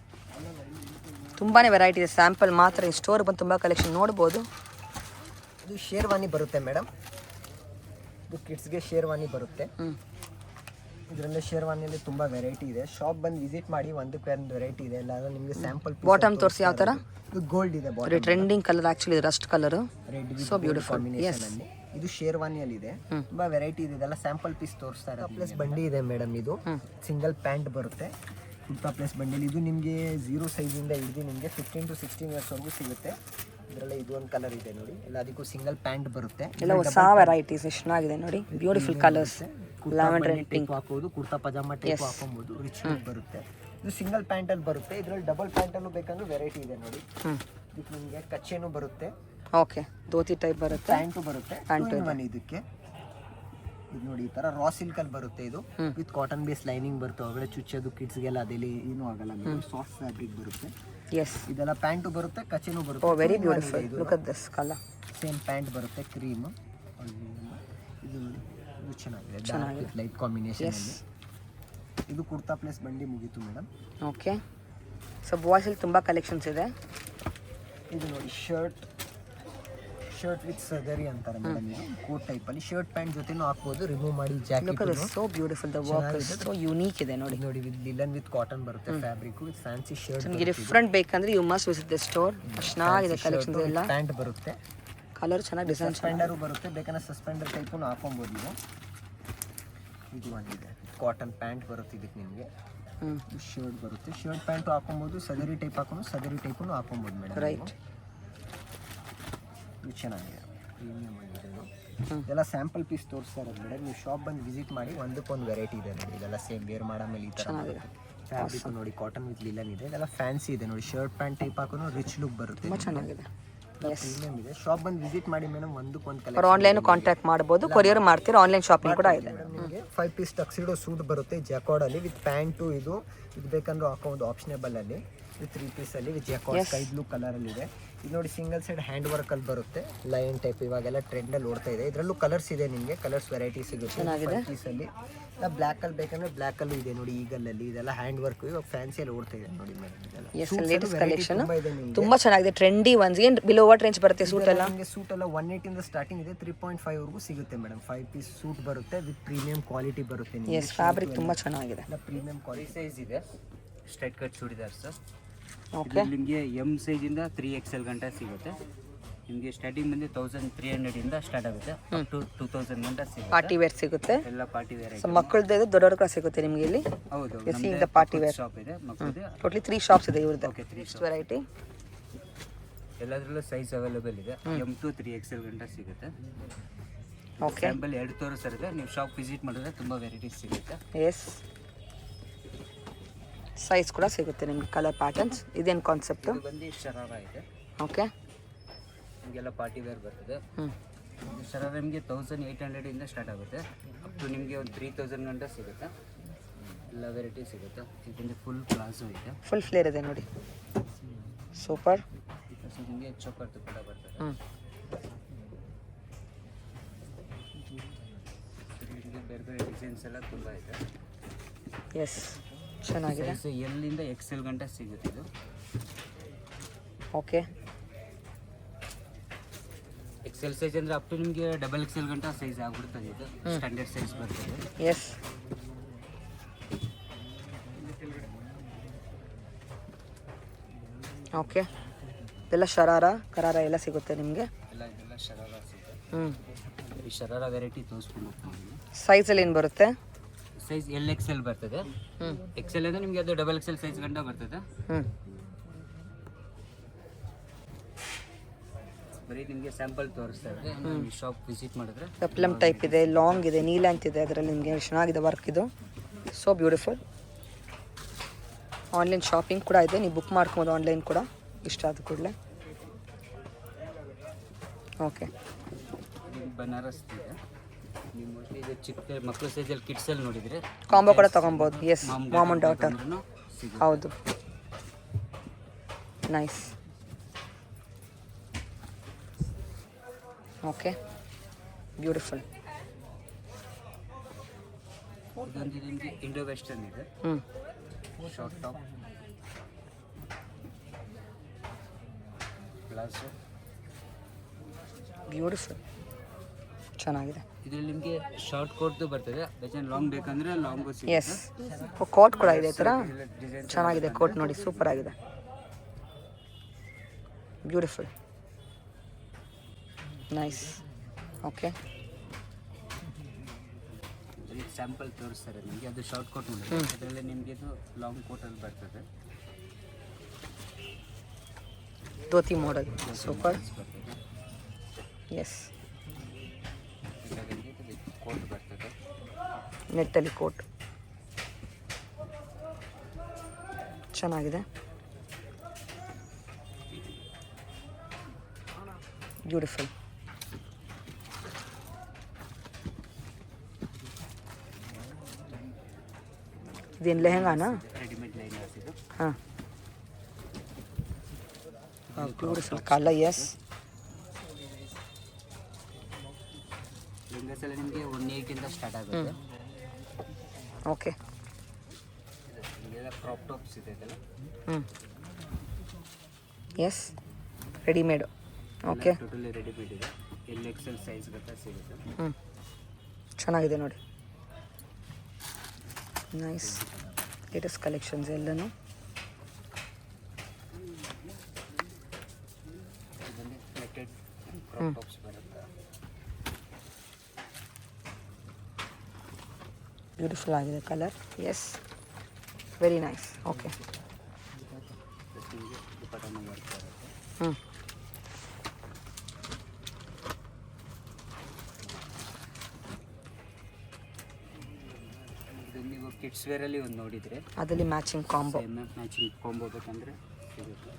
ತುಂಬಾನೇ ವೆರೈಟಿ ಇದೆ. ಸ್ಯಾಂಪಲ್ ಮಾತ್ರ ಈ ಸ್ಟೋರ್ ಬಂದು ತುಂಬ ಕಲೆಕ್ಷನ್ ನೋಡ್ಬೋದು. ಇದು ಶೇರ್ವಾನಿ ಬರುತ್ತೆ ಮೇಡಮ್. ಇದು ಕಿಡ್ಸ್ಗೆ ಶೇರ್ವಾನಿ ಬರುತ್ತೆ. ಇದರಲ್ಲೇ ಶೇರ್ವಾನಿಯಲ್ಲಿ ತುಂಬ ವೆರೈಟಿ ಇದೆ. ಶಾಪ್ ಬಂದು ವಿಸಿಟ್ ಮಾಡಿ, ಒಂದಕ್ಕೆ ಒಂದು ವೆರೈಟಿ ಇದೆ. ಎಲ್ಲ ನಿಮಗೆ ಸ್ಯಾಂಪಲ್. ಬಾಟಮ್ ತೋರಿಸಿ ಯಾವ ಥರ. ಇದು ಗೋಲ್ಡ್ ಇದೆ. Trending colour actually, Rust colour, red so beautiful. Combination. ಇದು ಶೇರ್ವಾನಿಯಲ್ಲಿ ಇದೆ. ತುಂಬಾ ವೆರೈಟಿ ಇದೆ. ಇದೆಲ್ಲ ಸ್ಯಾಂಪಲ್ ಪೀಸ್ ತೋರಿಸ್ತಾ ಇರೋದು. ಪ್ಲಸ್ ಬಂಡಿ ಇದೆ ಮೇಡಮ್. ಇದು ಸಿಂಗಲ್ ಪ್ಯಾಂಟ್ ಬರುತ್ತೆ. ಕುರ್ತಾ ಪ್ಲಸ್ ಬಂಡಿಲಿ. ಇದು ನಿಮಗೆ 0 ಸೈಜಿಂದ ಹಿಡಿದು ನಿಮಗೆ 15 to 16 ಇಯರ್ಸ್ ವರೆಗೂ ಸಿಗುತ್ತೆ. ಇದರಲ್ಲೇ ಇದು ಒಂದು ಕಲರ್ ಇದೆ ನೋಡಿ. ಎಲ್ಲದಕ್ಕೂ ಸಿಂಗಲ್ ಪ್ಯಾಂಟ್ ಬರುತ್ತೆ. ಎಲ್ಲ ಹೊಸ ವೆರೈಟೀಸ್ ಚೆನ್ನಾಗಿದೆ ನೋಡಿ. Beautiful colours. Lavender and pink ಹಾಕೋದು, ಕುರ್ತಾ ಪಜಾಮ ಟೈಪ್ ಹಾಕೊಬಹುದು. ರಿಚ್ ಲುಕ್ ಬರುತ್ತೆ. ಇದು ಸಿಂಗಲ್ ಪ್ಯಾಂಟ್ ಅಲ್ಲಿ ಬರುತ್ತೆ. ಇದರಲ್ಲಿ ಡಬಲ್ ಪ್ಯಾಂಟ್ ಅಲ್ಲೂ ಬೇಕಂದ್ರೆ ವೆರೈಟಿ ಇದೆ ನೋಡಿ. ಇದಕ್ಕೆ ನಿಮಗೆ ಕಚ್ಚೆನೂ ಬರುತ್ತೆ, ಓಕೆ ಧೋತಿ ಟೈಪ್ ಬರುತ್ತೆ, ಪ್ಯಾಂಟು ಬರುತ್ತೆ, ಒನ್ ಇದಕ್ಕೆ. ಇದು ನೋಡಿ ಈ ತರ ರಾ ಸಿಲ್ಕ್ ಅಲ್ಲಿ ಬರುತ್ತೆ. ಇದು ವಿತ್ ಕಾಟನ್ ಬೇಸ್ ಲೈನಿಂಗ್ ಬರುತ್ತೆ. ಒಳಗಡೆ ಚುಚ್ಚೋದು ಕಿಡ್ಸ್ಗೆಲ್ಲ ಅದೆಲ್ಲಿ ಏನೂ ಆಗಲ್ಲ. ಸಾಫ್ಟ್ ಫ್ಯಾಬ್ರಿಕ್ ಬರುತ್ತೆ. ಎಸ್ ಇದೆಲ್ಲ ಪ್ಯಾಂಟು ಬರುತ್ತೆ, ಕಚ್ಚೆನೂ ಬರುತ್ತೆ. Oh very beautiful, look at this colour. Same pant ಬರುತ್ತೆ, ಕ್ರೀಮ್. ಇದು ನೋಡಿ, ಇದು ಚೆನ್ನಾಗಿದೆ, ಲೈಟ್ ಕಾಂಬಿನೇಷನ್ ಅಲ್ಲಿ. ಇದು ಕುರ್ತಾ ಪ್ಲಸ್ ಬಂಡಿ ಮುಗೀತು ಮೇಡಮ್. ಓಕೆ, ಸೊ ಬಾಯ್ಸ್ ಅಲ್ಲಿ ತುಂಬಾ ಕಲೆಕ್ಷನ್ಸ್ ಇದೆ. ಇದು ನೋಡಿ ಶರ್ಟ್ ವಿತ್ ಸದರಿ ಅಂತಾರೆ ಮೇಡಮ್. ಇದು ಕೋಟ್ ಟೈಪ್ ಅಲ್ಲಿ ಶರ್ಟ್ ಪ್ಯಾಂಟ್ ಜೊತೆನೂ ಹಾಕ್ಬೋದು, ರಿಮೂವ್ ಮಾಡಿ jacket. So beautiful, the work is so unique ಇದೆ ನೋಡಿ. ನೋಡಿ ವಿತ್ ಲಿಲನ್ ವಿತ್ ಕಾಟನ್ ಬರುತ್ತೆ, ಫ್ಯಾಬ್ರಿಕ್ ವಿತ್ ಫ್ಯಾನ್ಸಿ ಶರ್ಟ್. ನಿಮಗೆ ಡಿಫರೆಂಟ್ ಬೇಕಂದ್ರೆ you must visit the store. ಚೆನ್ನಾಗಿದೆ ಕಲೆಕ್ಷನ್ಸ್ ಎಲ್ಲ. ಪ್ಯಾಂಟ್ ಬರುತ್ತೆ, ಕಲರ್ ಚೆನ್ನಾಗಿ, ಡಿಸೈನ್ ಸಸ್ಪೆಂಡರು ಬರುತ್ತೆ. ಬೇಕಂದ್ರೆ ಸಸ್ಪೆಂಡರ್ ಟೈಪು ಹಾಕೊಬೋದು ನೀವು. ಇದು ಒಂದಿದೆ ಕಾಟನ್ ಪ್ಯಾಂಟ್ ಬರುತ್ತೆ. ಇದಕ್ಕೆ ನಿಮಗೆ ಶರ್ಟ್ ಬರುತ್ತೆ, ಶರ್ಟ್ ಪ್ಯಾಂಟು ಹಾಕೊಬೋದು. ಸದರಿ ಟೈಪ್ ಹಾಕೊಂಡು ಸದರಿ ಟೈಪು ಹಾಕೊಬೋದು ಮೇಡಮ್. ರೈಟ್, ಇದು ಚೆನ್ನಾಗಿದೆ, ಪ್ರೀಮಿಯಮ್ ಆಗಿದೆ. ಇದೆಲ್ಲ ಸ್ಯಾಂಪಲ್ ಪೀಸ್ ತೋರಿಸ್ತಾ ಇರೋದು ಮೇಡಮ್. ನೀವು ಶಾಪ್ ಬಂದು ವಿಸಿಟ್ ಮಾಡಿ, ಒಂದಕ್ಕೊಂದು ವೆರೈಟಿ ಇದೆ ನೋಡಿ. ಇದೆಲ್ಲ ಸೇಮ್ ವೇರ್ ಮಾಡೋ ಮೇಲೆ ಈ ಥರ ಫ್ಯಾಬ್ರಿಕ್ ನೋಡಿ, ಕಾಟನ್ ವಿತ್ ಲಿಲನ್ ಇದೆ. ಇದೆಲ್ಲ ಫ್ಯಾನ್ಸಿ ಇದೆ ನೋಡಿ, ಶರ್ಟ್ ಪ್ಯಾಂಟ್ ಟೈಪ್ ಹಾಕೊಂಡು ರಿಚ್ ಲುಕ್ ಬರುತ್ತೆ, ಚೆನ್ನಾಗಿದೆ, ಪ್ರೀಮಿಯಮ್ ಇದೆ. ಶಾಪ್ ಬಂದು ವಿಸಿಟ್ ಮಾಡಿ ಮೇಡಮ್, ಒಂದಕ್ಕೊಂದು ಅವ್ರು ಕಲೆಕ್ಷನ್. ಆನ್ಲೈನ್ ಕಾಂಟ್ಯಾಕ್ಟ್ ಮಾಡ್ಬೋದು, ಕೊರಿಯರ್ ಮಾಡ್ತೀರಾ, ಆನ್ಲೈನ್ ಶಾಪಿಂಗ್ ಕೂಡ ಇದೆ. ನಿಮಗೆ 5 ಪೀಸ್ ಟಕ್ಸಿಡೋ ಸೂಟ್ ಬರುತ್ತೆ ಜಾಕಾರ್ಡಲ್ಲಿ ವಿತ್ ಪ್ಯಾಂಟು. ಇದು ಬೇಕಂದ್ರೆ ಹಾಕೋದು ಆಪ್ಷನೇಬಲ್ ಅಲ್ಲಿ. ಇದು 3 ಪೀಸಲ್ಲಿ ವಿತ್ ಜಾಕಾರ್ಡ್ ಸ್ಕೈ ಬ್ಲೂ ಕಲರಲ್ಲಿ ಇದೆ. ಇದು ನೋಡಿ ಸಿಂಗಲ್ ಸೈಡ್ ಹ್ಯಾಂಡ್ ವರ್ಕ್ ಅಲ್ಲಿ ಬರುತ್ತೆ, ಲೈನ್ ಟೈಪ್. ಇವಾಗೆಲ್ಲ ಟ್ರೆಂಡ್ ಅಲ್ಲಿ ಓಡ್ತಾ ಇದೆ. ಇದರಲ್ಲೂ ಕಲರ್ಸ್ ಇದೆ, ನಿಮಗೆ ಕಲರ್ಸ್ ವೆರೈಟಿ ಸಿಗುತ್ತೆ 5 ಪೀಸಲ್ಲಿ. ಬ್ಲ್ಯಾಕ್ ಅಲ್ಲಿ ಬೇಕಂದ್ರೆ ಬ್ಲ್ಯಾಕ್ ಅಲ್ಲೂ ಇದೆ ನೋಡಿ, ಈಗಲ್ಲಲ್ಲಿ. ಇದೆಲ್ಲ ಹ್ಯಾಂಡ್ ವರ್ಕ್, ಇವಾಗ ಫ್ಯಾನ್ಸಿಯಲ್ಲಿ ಓಡ್ತಾ ಇದೆ ನೋಡಿ ಮೇಡಮ್. ಲೇಟೆಸ್ಟ್ ಕಲೆಕ್ಷನ್ ತುಂಬಾ ಚೆನ್ನಾಗಿದೆ, ಟ್ರೆಂಡಿ ಒನ್ಸ್. ಏನು ಬಿಲೋ ವಾಟ್ ರೇಂಜ್ ಬರುತ್ತೆ ಸೂಟ್ ಎಲ್ಲ? ನಿಮಗೆ ಸೂಟ್ ಎಲ್ಲ 180 ಇಂದ ಸ್ಟಾರ್ಟಿಂಗ್ ಇದೆ, 3.5 ವರೆಗೂ ಸಿಗುತ್ತೆ ಮೇಡಮ್. 5 ಪೀಸ್ ಸೂಟ್ ಬರುತ್ತೆ ವಿತ್ ಪ್ರೀಮಿಯಂ ಕ್ವಾಲಿಟಿ ಬರುತ್ತೆ ನಿಮಗೆ. ಎಸ್, ಫ್ಯಾಬ್ರಿಕ್ ತುಂಬಾ ಚೆನ್ನಾಗಿದೆ, ಪ್ರೀಮಿಯಂ ಕ್ವಾಲಿಟಿ. ಸೈಜ್ ಇದೆ straight cut churidar sir. Okay, ನಿಮಗೆ ಎಮ್ ಸೈಜಿಂದ 3XL ಗಂಟ ಸಿಗುತ್ತೆ. ನಿಮಗೆ ಸ್ಟಾರ್ಟಿಂಗ್ ಬಂದು 1300 ಇಂದ ಸ್ಟಾರ್ಟ್ ಆಗುತ್ತೆ, ಅಪ್ ಟು 2000 ಗಂಟ ಸಿಗುತ್ತೆ. ಪಾರ್ಟಿ ವೇರ್ ಸಿಗುತ್ತೆ, ಎಲ್ಲ ಪಾರ್ಟಿ ವೇರ್. ಸೊ ಮಕ್ಕಳದ್ದು ಇದೆ, ದೊಡ್ಡವ್ರ ಕೂಡ ಸಿಗುತ್ತೆ ನಿಮಗೆ ಇಲ್ಲಿ. ಹೌದು, ನಮ್ಮದು ಪಾರ್ಟಿ ವೇರ್ ಶಾಪ್ ಇದೆ ಮಕ್ಕಳದ್ದು. ಟೋಟಲಿ 3 ಶಾಪ್ಸ್ ಇದೆ ಇವ್ರದ್ದು. ಓಕೆ, 3 ವೆರೈಟಿ ಎಲ್ಲದರಲ್ಲೂ ಸೈಜ್ ಅವೈಲೇಬಲ್ ಇದೆ. ಎಮ್ ಟು 3XL ಗಂಟ ಸಿಗುತ್ತೆ. ಓಕೆ, ಸ್ಯಾಂಪಲ್ 2 ತೋರಿಸಿದ್ರೆ ನೀವು ಶಾಪ್ ವಿಸಿಟ್ ಮಾಡಿದ್ರೆ ತುಂಬ ವೆರೈಟೀಸ್ ಸಿಗುತ್ತೆ. ಎಸ್, ಸೈಜ್ ಕೂಡ ಸಿಗುತ್ತೆ ನಿಮ್ಗೆ, ಕಲರ್ ಪ್ಯಾಟರ್ನ್ಸ್. ಇದೇನು ಕಾನ್ಸೆಪ್ಟು? ಇದು ಬಂದು ಶರಾರ ಇದೆ. ಓಕೆ, ನಿಮಗೆಲ್ಲ ಪಾರ್ಟಿ ವೇರ್ ಬರ್ತದೆ. ಶರಾರ ನಿಮಗೆ 1800 ಇಂದ ಸ್ಟಾರ್ಟ್ ಆಗುತ್ತೆ, ಅಪ್ ಟು ನಿಮಗೆ ಒಂದು 3000 ಗಂಟ ಸಿಗುತ್ತೆ. ಎಲ್ಲ ವೆರೈಟಿ ಸಿಗುತ್ತೆ. ಇದರಿಂದ ಫುಲ್ ಪ್ಲಾಜೋ ಇದೆ, ಫುಲ್ ಫ್ಲೇರ್ ಇದೆ ನೋಡಿ, ಸೂಪರ್. ನಿಮಗೆ ಚೌಕಟ್ಟು ಕೂಡ ಬರ್ತದೆ. ನಿಮಗೆ ಬೇರೆ ಬೇರೆ ಡಿಸೈನ್ಸ್ ಎಲ್ಲ ತುಂಬ ಇದೆ. ಎಸ್, ಚೆನ್ನಾಗಿದೆ. ಸೈಜ್ ಎಲ್ಲಿಂದ XL ಗಂಟ ಸಿಗುತ್ತೆ ಇದು. ಓಕೆ, XL ಸೈಜ್ ಅಂದರೆ ಅಪ್ ಟು ನಿಮಗೆ XXL ಗಂಟ ಸೈಜ್ ಆಗ್ಬಿಡ್ತದೆ. ಇದು ಸ್ಟ್ಯಾಂಡರ್ಡ್ ಸೈಜ್ ಬರ್ತದೆ. Yes, okay. ಇದೆಲ್ಲ ಶರಾರ ಕರಾರ ಎಲ್ಲ ಸಿಗುತ್ತೆ ನಿಮಗೆ. ಇದೆಲ್ಲ ಶರಾರ ಸಿಗುತ್ತೆ. ಈ ಶರಾರ ವೆರೈಟಿ ತೋರಿಸ್ಕೊಂಡು ಹೋಗ್ತೀನಿ. ಸೈಜಲ್ಲಿ ಏನು ಬರುತ್ತೆ? ಸೈಜ್ LXL ಬರ್ತದೆ. XL ಅಂದರೆ ನಿಮಗೆ ಅದು XXL ಸೈಜ್ ಗಂಟ ಬರ್ತದೆ. ಬರೀ ನಿಮಗೆ ಸ್ಯಾಂಪಲ್ ತೋರಿಸ್ತಾ ಇದೆ, ನೀವು ಶಾಪ್ ವಿಸಿಟ್ ಮಾಡಿದ್ರೆ. ಪೆಪ್ಲಮ್ ಟೈಪ್ ಇದೆ, ಲಾಂಗ್ ಇದೆ, ನೀ ಲೆಂತ್ ಇದೆ. ಅದರಲ್ಲಿ ನಿಮಗೆ ಚೆನ್ನಾಗಿದೆ ವರ್ಕ್. ಇದು ಸೋ ಬ್ಯೂಟಿಫುಲ್. ಆನ್ಲೈನ್ ಶಾಪಿಂಗ್ ಕೂಡ ಇದೆ, ನೀವು ಬುಕ್ ಮಾಡ್ಕೊಬೋದು ಆನ್ಲೈನ್ ಕೂಡ ಇಷ್ಟ ಆದ ಕೂಡಲೇ. ಓಕೆ, ಬನಾರಸ್ ಇದೆ. ನೀವು ಮೋಸ್ಟ್ಲಿ ಇದು ಚಿಕ್ಕ ಮಕ್ಕಳು ಸೈಜಲ್ಲಿ ಕಿಡ್ಸಲ್ಲಿ ನೋಡಿದರೆ ಕಾಂಬೋ ಕೂಡ ತೊಗೊಬೋದು. Yes, mom and daughter. ಹೌದು, ನೈಸ್. Okay, beautiful. ಇದೊಂದು ನಿಮಗೆ ಇಂಡೋ ವೆಸ್ಟರ್ನ್ ಇದೆ. ಶಾರ್ಟ್ ಟಾಪ್, ಪ್ಲಾಜೋ, ಬ್ಯೂಟಿಫುಲ್, ಚೆನ್ನಾಗಿದೆ. ಇದರಲ್ಲಿ ನಿಮಗೆ ಶಾರ್ಟ್ ಕೋಟ್ದು ಬರ್ತದೆ, ಬೇಕಾದ್ರೆ ಲಾಂಗ್ ಬೇಕಂದ್ರೆ ಲಾಂಗು ಎಸ್, ಕೋಟ್ ಕೂಡ ಇದೆ. ಈ ಥರ ಚೆನ್ನಾಗಿದೆ ಕೋಟ್ ನೋಡಿ, ಸೂಪರ್ ಆಗಿದೆ, ಬ್ಯೂಟಿಫುಲ್, ನೈಸ್. ಓಕೆ, ಸ್ಯಾಂಪಲ್ ತೋರಿಸ್ತಾರೆ ನಿಮಗೆ. ಅದು ಶಾರ್ಟ್ ಕೋಟ್ ನೋಡಿ, ಅದರಲ್ಲಿ ನಿಮಗೆ ಇದು ಲಾಂಗ್ ಕೋಟಲ್ಲಿ ಬರ್ತದೆ. Dhoti model, super. Yes, coat ಬರ್ತದೆ, ನೆಟ್ಟಲ್ಲಿ ಕೋಟ್ ಚೆನ್ನಾಗಿದೆ. ಬ್ಯೂಟಿಫುಲ್. ಇದೇನು ಲೆಹಂಗಾನಾ? ರೆಡಿಮೇಡ್ ಲೈನರ್ಸ್ ಇದು. ಹಾಂ, ಬ್ಯೂಟಿಫುಲ್ ಕಲರ್. ಎಸ್, ಲೆಹಂಗಾಸ್ ಎಲ್ಲ ನಿಮಗೆ 180 ಸ್ಟಾರ್ಟ್ ಆಗುತ್ತೆ. ಓಕೆ. ಇದೆಲ್ಲ ಕ್ರಾಪ್ ಟಾಪ್ಸ್ ಇದೆ ಇದೆಲ್ಲ. ಹ್ಞೂ, yes, readymade. Okay, totally readymade ಇದೆ. XL ಸೈಜ್ ಗಟ್ಟ ಸಿಗುತ್ತೆ. ಹ್ಞೂ, ಚೆನ್ನಾಗಿದೆ ನೋಡಿ. ನೈಸ್ ಲೇಟೆಸ್ಟ್ ಕಲೆಕ್ಷನ್ಸ್ ಎಲ್ಲನೂ. ಇದರಲ್ಲಿ ನೆಟ್ಟೆಡ್ ಕ್ರಾಪ್ ಟಾಪ್ಸ್ ಬರುತ್ತೆ. ಬ್ಯೂಟಿಫುಲ್ ಆಗಿದೆ colour. Yes, very nice. Okay. Plus ನಿಮಗೆ ದುಪಟ್ಟಾನು ವರ್ಕ್ ಬರುತ್ತೆ. ಹ್ಞೂ, ಇದು ನೀವು ಕಿಡ್ಸ್ ವೇರಲ್ಲಿ ಒಂದು ನೋಡಿದರೆ ಅದರಲ್ಲಿ ಮ್ಯಾಚಿಂಗ್ ಕಾಂಬೋ. ಮ್ಯಾಚಿಂಗ್ ಕಾಂಬೋ ಬೇಕಂದರೆ ಸಿಗುತ್ತೆ.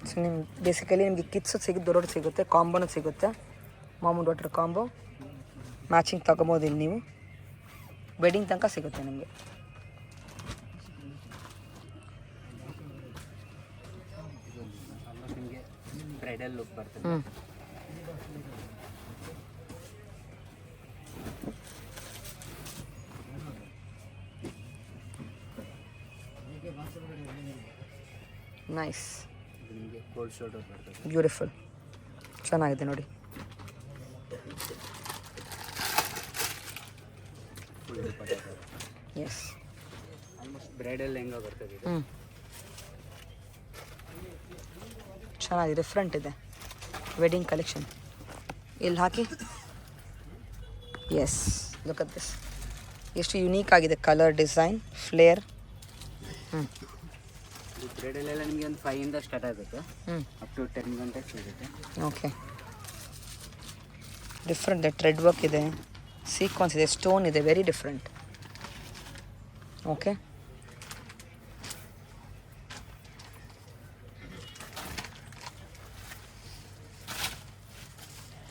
ಸೊ ನಿಮ್ಗೆ ಬೇಸಿಕಲಿ ನಿಮಗೆ ಕಿಡ್ಸು ಸಿಗುತ್ತೆ, ದೊಡ್ಡದು ಸಿಗುತ್ತೆ, ಕಾಂಬೋನು ಸಿಗುತ್ತೆ. ಮಾಮೂಲು ಡಾಟರ್ ಕಾಂಬೋ ಮ್ಯಾಚಿಂಗ್ ತೊಗೊಬೋದು. ಇಲ್ಲಿ ನೀವು ವೆಡ್ಡಿಂಗ್ ತನಕ ಸಿಗುತ್ತೆ ನಿಮಗೆ. ಆಲ್ಮೋಸ್ಟ್ ನಿಮಗೆ ಬ್ರೈಡಲ್ ಲುಕ್ ಬರ್ತದೆ. ಹ್ಞೂ, ನೈಸ್, ಇದು ನಿಮಗೆ ಕೋಲ್ಡ್ ಶೋಲ್ಡರ್ ಬರ್ತದೆ. ಬ್ಯೂಟಿಫುಲ್, ಚೆನ್ನಾಗಿದೆ ನೋಡಿ. ಫುಲ್ ದುಪಟ್ಟ ಬರುತ್ತೆ. ಎಸ್, ಆಲ್ಮೋಸ್ಟ್ ಬ್ರೈಡಲ್ ಲೆಹಂಗಾ ಬರ್ತದೆ ಇದು. ಹ್ಞೂ, ಚೆನ್ನಾಗಿದೆ, ಡಿಫ್ರೆಂಟ್ ಇದೆ ವೆಡ್ಡಿಂಗ್ ಕಲೆಕ್ಷನ್. ಇಲ್ಲಿ ಹಾಕಿ. ಎಸ್, ಲುಕ್ ಅಟ್ ದಿಸ್, ಎಷ್ಟು ಯುನೀಕ್ ಆಗಿದೆ ಕಲರ್, ಡಿಸೈನ್, ಫ್ಲೇರ್. ಹ್ಞೂ, ಇದು ಬ್ರೈಡಲ್ ಎಲ್ಲ ನಿಮಗೆ ಒಂದು 5 ಇಂದ ಸ್ಟಾರ್ಟ್ ಆಗುತ್ತೆ. ಹ್ಞೂ, ಅಪ್ ಟು 10 ಗಂಟೆ ಸಿಗುತ್ತೆ. ಓಕೆ. ಡಿಫ್ರೆಂಟ್ ಇದೆ, ಥ್ರೆಡ್ ವರ್ಕ್ ಇದೆ, ಸೀಕ್ವೆನ್ಸ್ ಇದೆ, ಸ್ಟೋನ್ ಇದೆ, very different. Okay.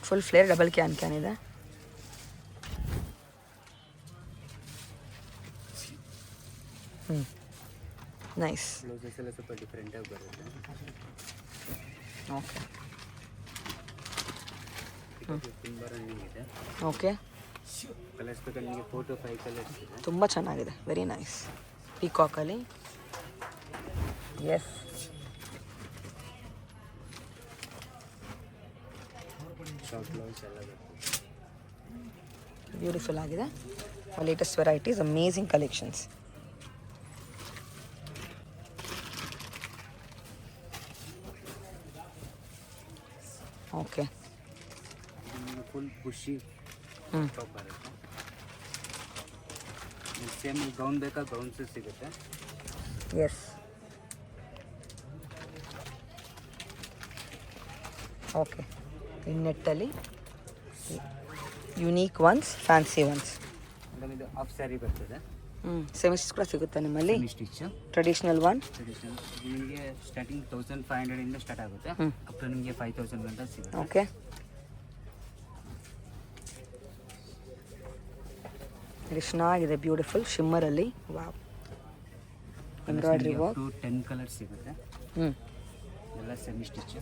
Full flare, double can ಇದೆ. ಹ್ಞೂ, ನೈಸ್. ಬ್ಲೌಸಸ್ ಎಲ್ಲ ಸ್ವಲ್ಪ ಡಿಫ್ರೆಂಟಾಗಿ ಬರುತ್ತೆ. ಓಕೆ, ತುಂಬ ರನ್ನಿಂಗ್ ಇದೆ. ಓಕೆ, ಕಲರ್ಸ್ ಬೇಕಾದ್ರೆ ನಿಮಗೆ 4 to 5 ಕಲರ್ಸ್ ಇದೆ. ತುಂಬ ಚೆನ್ನಾಗಿದೆ, ವೆರಿ ನೈಸ್. ಪೀಕಾಕಲ್ಲಿ. ಎಸ್, ಶಾರ್ಟ್ ಬ್ಲೌಸ್ ಎಲ್ಲ ಬರ್ತದೆ. ಬ್ಯೂಟಿಫುಲ್ ಆಗಿದೆ. Latest varieties, amazing collections. Okay. ನಿಮಗೆ ಫುಲ್ ಬುಷಿ ಹ್ಞೂ, ಟಾಪ್ ಬರುತ್ತೆ. ಸೇಮ್ ಗೌನ್ ಬೇಕಾ ಗೌನ್ಸು ಸಿಗುತ್ತೆ. Yes, okay. ಈ ನೆಟ್ಟಲ್ಲಿ unique ones, fancy ones. Madam ಇದು ಹಾಫ್ ಸ್ಯಾರಿ ಬರ್ತದೆ. ಹ್ಞೂ, ಸೆಮಿಸ್ ಕೂಡ ಸಿಗುತ್ತೆ ನಿಮ್ಮಲ್ಲಿ. Stitch traditional one. ಟ್ರೆಡಿಷನಲ್ ನಿಮಗೆ ಸ್ಟಾರ್ಟಿಂಗ್ 1500 ಇಂದ ಸ್ಟಾರ್ಟ್ ಆಗುತ್ತೆ. ಅಪ್ ಟು ನಿಮಗೆ 5000 ಗಂಟೆ ಸಿಗುತ್ತೆ. ಓಕೆ. ಇದು ಚೆನ್ನಾಗಿದೆ, ಬ್ಯೂಟಿಫುಲ್ ಶಿಮ್ಮರಲ್ಲಿ. Wow, embroidery work. 10 ಕಲರ್ಸ್ ಸಿಗುತ್ತೆ. ಹ್ಞೂ, ಎಲ್ಲ ಸೆಮಿ ಸ್ಟಿಚ್.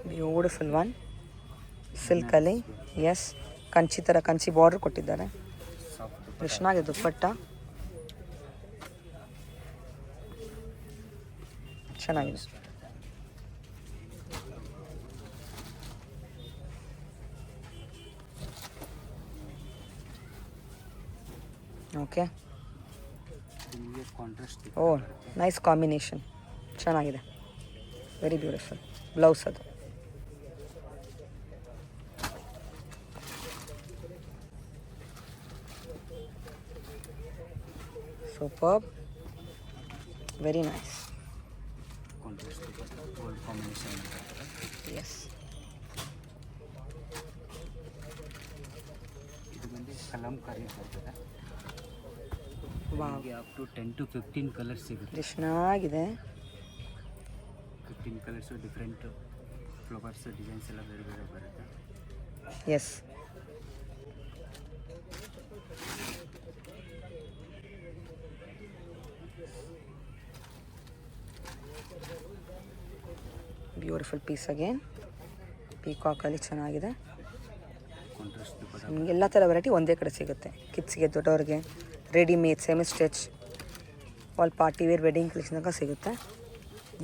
ಬ್ಯೂಟಿಫುಲ್ ಒನ್, ಸಿಲ್ಕಲ್ಲಿ. ಎಸ್, ಕಂಚಿ ಥರ ಕಂಚಿ ಬಾರ್ಡ್ರ್ ಕೊಟ್ಟಿದ್ದಾರೆ. ಸಾಫ್ಟ್ ಇದು ಚೆನ್ನಾಗಿದೆ ದುಪ್ಪಟ್ಟ, ಚೆನ್ನಾಗಿದೆ. ಓಕೆ. ನಿಮಗೆ ಕಾಂಟ್ರಾಸ್ಟ್ ಓ, ನೈಸ್ ಕಾಂಬಿನೇಷನ್, ಚೆನ್ನಾಗಿದೆ, ವೆರಿ ಬ್ಯೂಟಿಫುಲ್. ಬ್ಲೌಸ್ ಅದು. Superb, very nice. Contrast gold combination. Yes, ಇದು ಬಂದು ಕಲಂಕಾರಿ ಬರ್ತದೆ. ವಾವ್, ನಿಮಗೆ ಅಪ್ ಟು 10 to 15 ಕಲರ್ಸ್ ಸಿಗುತ್ತೆ. ಎಷ್ಟು ಚೆನ್ನಾಗಿದೆ. 15 ಕಲರ್ಸು ಡಿಫ್ರೆಂಟ್ ಫ್ಲವರ್ಸು ಡಿಸೈನ್ಸ್ ಎಲ್ಲ ಬೇರೆ ಬೇರೆ ಬರುತ್ತೆ. Yes, beautiful piece again. ಪೀಕಾಕಲ್ಲಿ ಚೆನ್ನಾಗಿದೆ. ಕಾಂಟ್ರಾಸ್ಟ್ ದುಪ್ಪಟ್ಟ ನಿಮ್ಗೆ ಎಲ್ಲ ಥರ ವೆರೈಟಿ ಒಂದೇ ಕಡೆ ಸಿಗುತ್ತೆ. ಕಿಡ್ಸ್ಗೆ, ದೊಡ್ಡವ್ರಿಗೆ, readymade, semi stitch, all party wear, wedding ಕಲೆಕ್ಷನ್ಗೆ ಸಿಗುತ್ತೆ.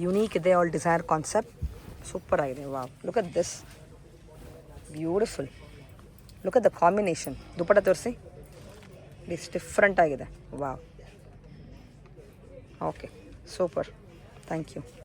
ಯುನೀಕ್ ಇದೆ, ಆಲ್ ಡಿಸೈರ್ ಕಾನ್ಸೆಪ್ಟ್, ಸೂಪರ್ ಆಗಿದೆ. Wow, look at this, beautiful. Look at the combination. Dupatta ತೋರಿಸಿ, ಇಟ್ಸ್ ಡಿಫ್ರೆಂಟ್ ಆಗಿದೆ. Wow, okay, super, thank you.